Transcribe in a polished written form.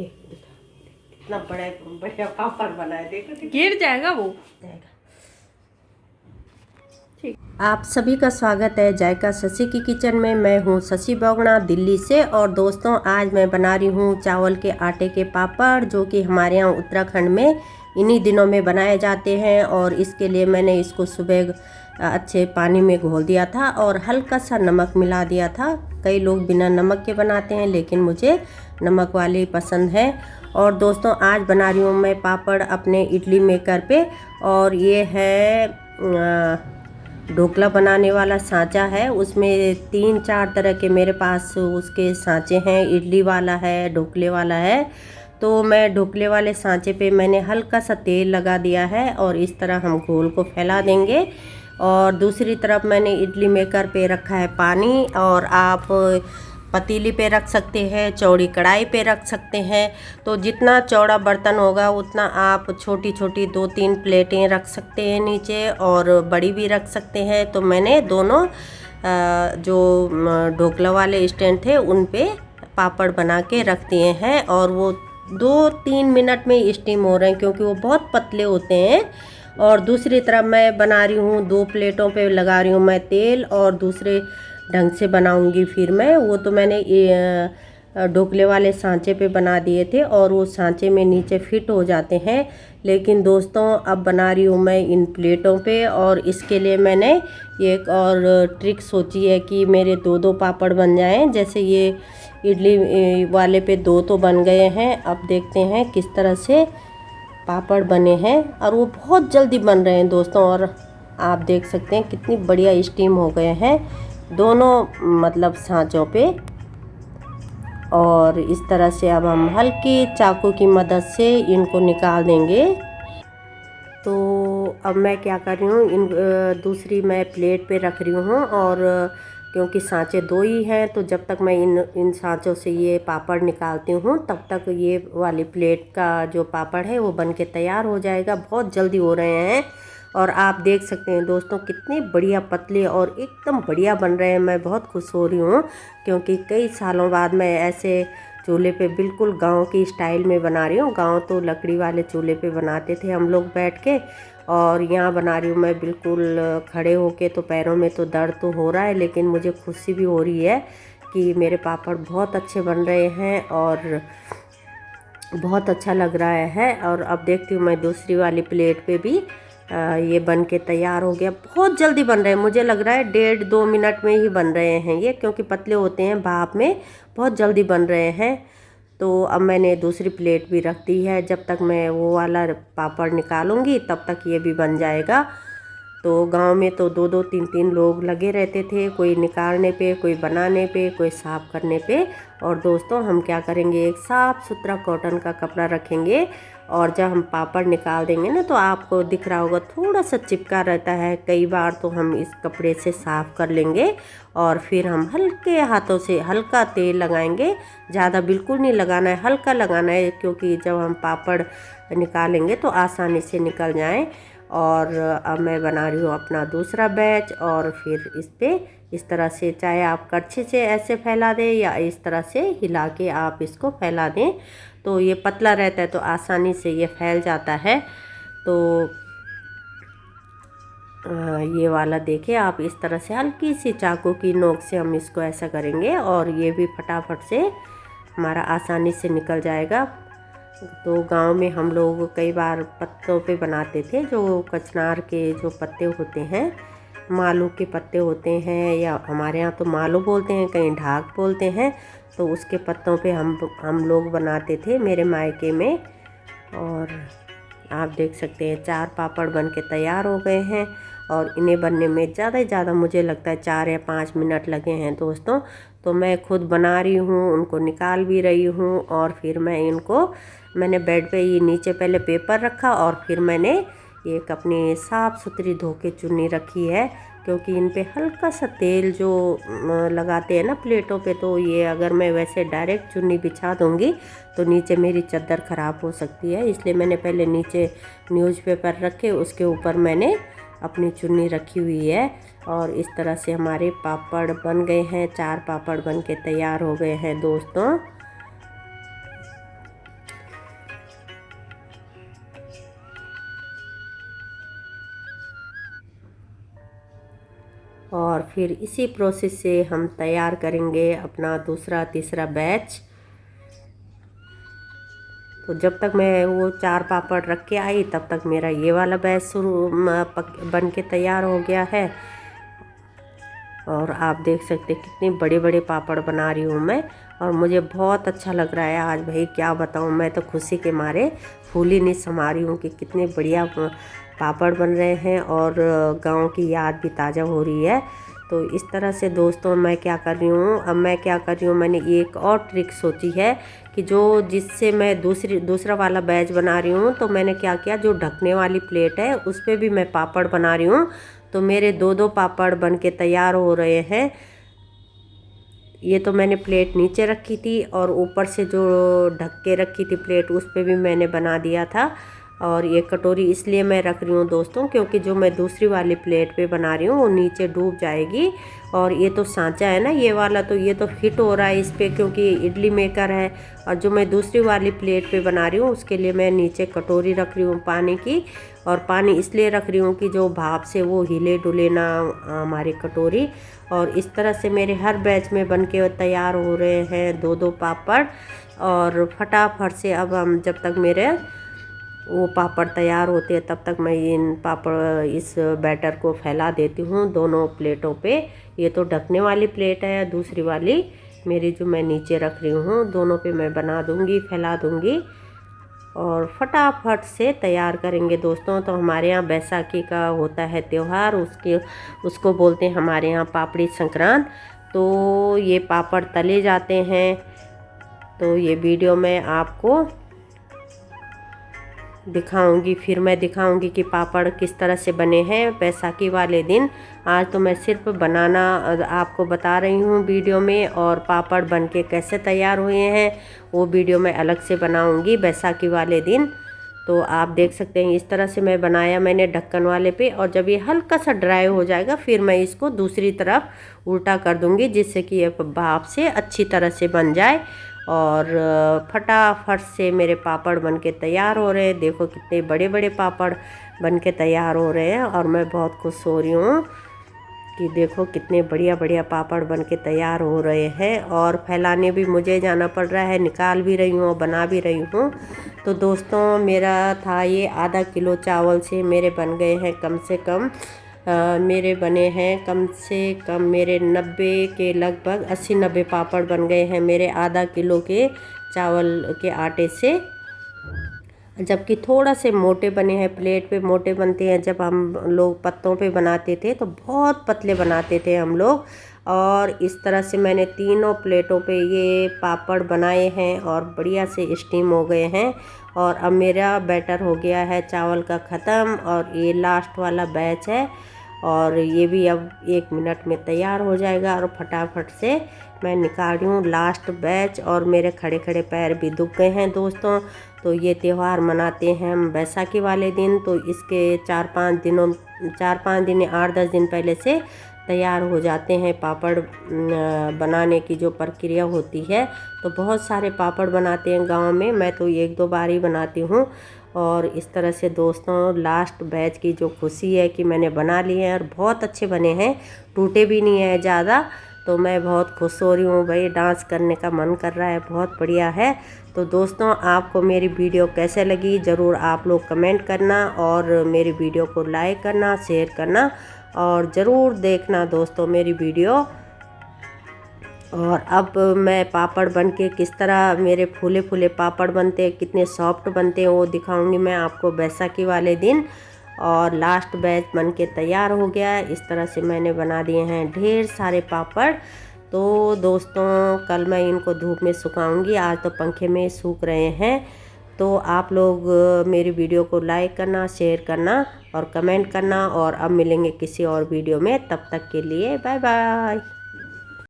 कितना बड़ा बढ़िया पापड़ बनाए, देखो गिर जाएगा वो। ठीक। आप सभी का स्वागत है जायका शशि की किचन में। मैं हूं शशि बोगड़ा दिल्ली से। और दोस्तों, आज मैं बना रही हूं चावल के आटे के पापड़, जो कि हमारे यहाँ उत्तराखंड में इन्हीं दिनों में बनाए जाते हैं। और इसके लिए मैंने इसको सुबह अच्छे पानी में घोल दिया था और हल्का सा नमक मिला दिया था। कई लोग बिना नमक के बनाते हैं, लेकिन मुझे नमक वाले पसंद है। और दोस्तों, आज बना रही हूँ मैं पापड़ अपने इडली मेकर पे। और ये है ढोकला बनाने वाला सांचा है। उसमें 3-4 तरह के मेरे पास उसके सांचे हैं। इडली वाला है, ढोकले वाला है। तो मैं ढोकले वाले सांचे पे मैंने हल्का सा तेल लगा दिया है और इस तरह हम घोल को फैला देंगे। और दूसरी तरफ मैंने इडली मेकर पे रखा है पानी। और आप पतीली पे रख सकते हैं, चौड़ी कढ़ाई पे रख सकते हैं। तो जितना चौड़ा बर्तन होगा उतना आप छोटी छोटी 2-3 प्लेटें रख सकते हैं नीचे, और बड़ी भी रख सकते हैं। तो मैंने दोनों जो ढोकला वाले स्टैंड थे उन पे पापड़ बना के रख दिए हैं। और वो 2-3 मिनट में स्टीम हो रहे हैं, क्योंकि वो बहुत पतले होते हैं। और दूसरी तरफ मैं बना रही हूँ, 2 प्लेटों पे लगा रही हूँ मैं तेल, और दूसरे ढंग से बनाऊंगी फिर मैं। वो तो मैंने ढोकले वाले सांचे पे बना दिए थे और वो सांचे में नीचे फिट हो जाते हैं। लेकिन दोस्तों, अब बना रही हूँ मैं इन प्लेटों पे। और इसके लिए मैंने एक और ट्रिक सोची है कि मेरे 2-2 पापड़ बन जाएं। जैसे ये इडली वाले पे 2 तो बन गए हैं। अब देखते हैं किस तरह से पापड़ बने हैं। और वो बहुत जल्दी बन रहे हैं दोस्तों। और आप देख सकते हैं कितनी बढ़िया स्टीम हो गए हैं दोनों मतलब सांचों पे। और इस तरह से अब हम हल्की चाकू की मदद से इनको निकाल देंगे। तो अब मैं क्या कर रही हूँ, इन दूसरी मैं प्लेट पे रख रही हूँ। और क्योंकि सांचे 2 ही हैं, तो जब तक मैं इन सांचों से ये पापड़ निकालती हूँ, तब तक ये वाली प्लेट का जो पापड़ है वो बन के तैयार हो जाएगा। बहुत जल्दी हो रहे हैं। और आप देख सकते हैं दोस्तों, कितने बढ़िया पतले और एकदम बढ़िया बन रहे हैं। मैं बहुत खुश हो रही हूँ, क्योंकि कई सालों बाद मैं ऐसे चूल्हे पे बिल्कुल गांव की स्टाइल में बना रही हूँ। गांव तो लकड़ी वाले चूल्हे पे बनाते थे हम लोग बैठ के, और यहाँ बना रही हूँ मैं बिल्कुल खड़े होके। तो पैरों में तो दर्द तो हो रहा है, लेकिन मुझे खुशी भी हो रही है कि मेरे पापड़ बहुत अच्छे बन रहे हैं और बहुत अच्छा लग रहा है। और अब देखती हूँ मैं दूसरी वाली प्लेट पे भी ये बन के तैयार हो गया। बहुत जल्दी बन रहे हैं, मुझे लग रहा है 1.5-2 मिनट में ही बन रहे हैं ये, क्योंकि पतले होते हैं भाप में, बहुत जल्दी बन रहे हैं। तो अब मैंने दूसरी प्लेट भी रख दी है। जब तक मैं वो वाला पापड़ निकालूंगी तब तक ये भी बन जाएगा। तो गांव में तो 2-2 3-3 लोग लगे रहते थे, कोई निकालने पे, कोई बनाने पे, कोई साफ़ करने पे। और दोस्तों, हम क्या करेंगे, एक साफ़ सुथरा कॉटन का कपड़ा रखेंगे। और जब हम पापड़ निकाल देंगे ना, तो आपको दिख रहा होगा थोड़ा सा चिपका रहता है। कई बार तो हम इस कपड़े से साफ़ कर लेंगे और फिर हम हल्के हाथों से हल्का तेल लगाएंगे। ज़्यादा बिल्कुल नहीं लगाना है, हल्का लगाना है, क्योंकि जब हम पापड़ निकालेंगे तो आसानी से निकल जाएं। और अब मैं बना रही हूँ अपना दूसरा बैच। और फिर इस पे इस तरह से, चाहे आप कड़छी से ऐसे फैला दें या इस तरह से हिला के आप इसको फैला दें, तो ये पतला रहता है तो आसानी से ये फैल जाता है। तो ये वाला देखिए आप, इस तरह से हल्की सी चाकू की नोक से हम इसको ऐसा करेंगे और ये भी फटाफट से हमारा आसानी से निकल जाएगा। तो गांव में हम लोग कई बार पत्तों पे बनाते थे, जो कचनार के जो पत्ते होते हैं, मालू के पत्ते होते हैं, या हमारे यहाँ तो मालू बोलते हैं, कहीं ढाक बोलते हैं। तो उसके पत्तों पे हम लोग बनाते थे मेरे मायके में। और आप देख सकते हैं 4 पापड़ बन के तैयार हो गए हैं। और इन्हें बनने में ज़्यादा से ज़्यादा मुझे लगता है 4 या 5 मिनट लगे हैं दोस्तों। तो मैं खुद बना रही हूँ, उनको निकाल भी रही हूँ। और फिर मैंने बेड पे ये नीचे पहले पेपर रखा, और फिर मैंने एक अपनी साफ़ सुथरी धो के चुन्नी रखी है, क्योंकि इन पे हल्का सा तेल जो लगाते हैं ना प्लेटों पे, तो ये अगर मैं वैसे डायरेक्ट चुन्नी बिछा दूँगी तो नीचे मेरी चादर ख़राब हो सकती है। इसलिए मैंने पहले नीचे न्यूज़पेपर रखे, उसके ऊपर मैंने अपनी चुन्नी रखी हुई है। और इस तरह से हमारे पापड़ बन गए हैं। 4 पापड़ बन के तैयार हो गए हैं दोस्तों। फिर इसी प्रोसेस से हम तैयार करेंगे अपना दूसरा तीसरा बैच। तो जब तक मैं वो 4 पापड़ रख के आई तब तक मेरा ये वाला बैच बन के तैयार हो गया है। और आप देख सकते हैं कितने बड़े बड़े पापड़ बना रही हूँ मैं, और मुझे बहुत अच्छा लग रहा है आज। भाई क्या बताऊँ, मैं तो खुशी के मारे फूल ही नहीं समा रही हूँ कि कितने बढ़िया पापड़ बन रहे हैं और गांव की याद भी ताज़ा हो रही है। तो इस तरह से दोस्तों मैं क्या कर रही हूँ, मैंने एक और ट्रिक सोची है कि जिससे मैं दूसरा वाला बैच बना रही हूँ। तो मैंने क्या किया, जो ढकने वाली प्लेट है उस पर भी मैं पापड़ बना रही हूँ। तो मेरे 2-2 पापड़ बन के तैयार हो रहे हैं। ये तो मैंने प्लेट नीचे रखी थी और ऊपर से जो ढक के रखी थी प्लेट उस पर भी मैंने बना दिया था। और ये कटोरी इसलिए मैं रख रही हूँ दोस्तों, क्योंकि जो मैं दूसरी वाली प्लेट पे बना रही हूँ वो नीचे डूब जाएगी। और ये तो सांचा है ना ये वाला, तो ये तो फिट हो रहा है इस पर क्योंकि इडली मेकर है। और जो मैं दूसरी वाली प्लेट पे बना रही हूँ उसके लिए मैं नीचे कटोरी रख रही हूँ पानी की। और पानी इसलिए रख रही हूँ कि जो भाप से वो हिले डुले ना हमारी कटोरी। और इस तरह से मेरे हर बैच में बन के तैयार हो रहे हैं 2-2 पापड़। और फटाफट से अब हम जब तक मेरे वो पापड़ तैयार होते हैं तब तक मैं इस बैटर को फैला देती हूँ दोनों प्लेटों पे। ये तो ढकने वाली प्लेट है, दूसरी वाली मेरी जो मैं नीचे रख रही हूँ, दोनों पे मैं बना दूँगी, फैला दूँगी और फटाफट से तैयार करेंगे दोस्तों। तो हमारे यहाँ बैसाखी का होता है त्यौहार, उसको बोलते हैं हमारे यहाँ पापड़ी संक्रांत। तो ये पापड़ तले जाते हैं। तो ये वीडियो मैं आपको दिखाऊंगी, फिर मैं दिखाऊंगी कि पापड़ किस तरह से बने हैं बैसाखी वाले दिन। आज तो मैं सिर्फ बनाना आपको बता रही हूँ वीडियो में, और पापड़ बन के कैसे तैयार हुए हैं वो वीडियो मैं अलग से बनाऊंगी बैसाखी वाले दिन। तो आप देख सकते हैं इस तरह से मैं बनाया मैंने ढक्कन वाले पे। और जब ये हल्का सा ड्राई हो जाएगा फिर मैं इसको दूसरी तरफ उल्टा कर दूंगी, जिससे कि ये भाप से अच्छी तरह से बन जाए। और फटाफट से मेरे पापड़ बन के तैयार हो रहे हैं। देखो कितने बड़े बड़े पापड़ बन के तैयार हो रहे हैं। और मैं बहुत खुश हो रही हूँ कि देखो कितने बढ़िया बढ़िया पापड़ बन के तैयार हो रहे हैं। और फैलाने भी मुझे जाना पड़ रहा है, निकाल भी रही हूँ और बना भी रही हूँ। तो दोस्तों मेरा था ये आधा किलो चावल से मेरे बन गए हैं कम से कम मेरे 90 के लगभग 80-90 पापड़ बन गए हैं मेरे आधा किलो के चावल के आटे से। जबकि थोड़ा से मोटे बने हैं, प्लेट पे मोटे बनते हैं। जब हम लोग पत्तों पे बनाते थे तो बहुत पतले बनाते थे हम लोग। और इस तरह से मैंने तीनों प्लेटों पे ये पापड़ बनाए हैं और बढ़िया से स्टीम हो गए हैं। और अब मेरा बैटर हो गया है चावल का ख़त्म, और ये लास्ट वाला बैच है और ये भी अब 1 मिनट में तैयार हो जाएगा। और फटाफट से मैं निकाल रही हूँ लास्ट बैच। और मेरे खड़े खड़े पैर भी दुख गए हैं दोस्तों। तो ये त्यौहार मनाते हैं हम बैसाखी वाले दिन। तो इसके 4-5 दिन 8-10 दिन पहले से तैयार हो जाते हैं पापड़ बनाने की जो प्रक्रिया होती है। तो बहुत सारे पापड़ बनाते हैं गांव में, मैं तो 1-2 बार ही बनाती हूँ। और इस तरह से दोस्तों लास्ट बैच की जो खुशी है कि मैंने बना लिए हैं और बहुत अच्छे बने हैं, टूटे भी नहीं है ज़्यादा। तो मैं बहुत खुश हो रही हूँ भाई, डांस करने का मन कर रहा है, बहुत बढ़िया है। तो दोस्तों आपको मेरी वीडियो कैसे लगी ज़रूर आप लोग कमेंट करना, और मेरी वीडियो को लाइक करना, शेयर करना, और ज़रूर देखना दोस्तों मेरी वीडियो। और अब मैं पापड़ बन के किस तरह मेरे फूले फूले पापड़ बनते हैं, कितने सॉफ्ट बनते हैं वो दिखाऊंगी मैं आपको बैसाखी वाले दिन। और लास्ट बैच बन के तैयार हो गया है। इस तरह से मैंने बना दिए हैं ढेर सारे पापड़। तो दोस्तों कल मैं इनको धूप में सुखाऊंगी, आज तो पंखे में सूख रहे हैं। तो आप लोग मेरी वीडियो को लाइक करना, शेयर करना और कमेंट करना। और अब मिलेंगे किसी और वीडियो में, तब तक के लिए बाय बाय।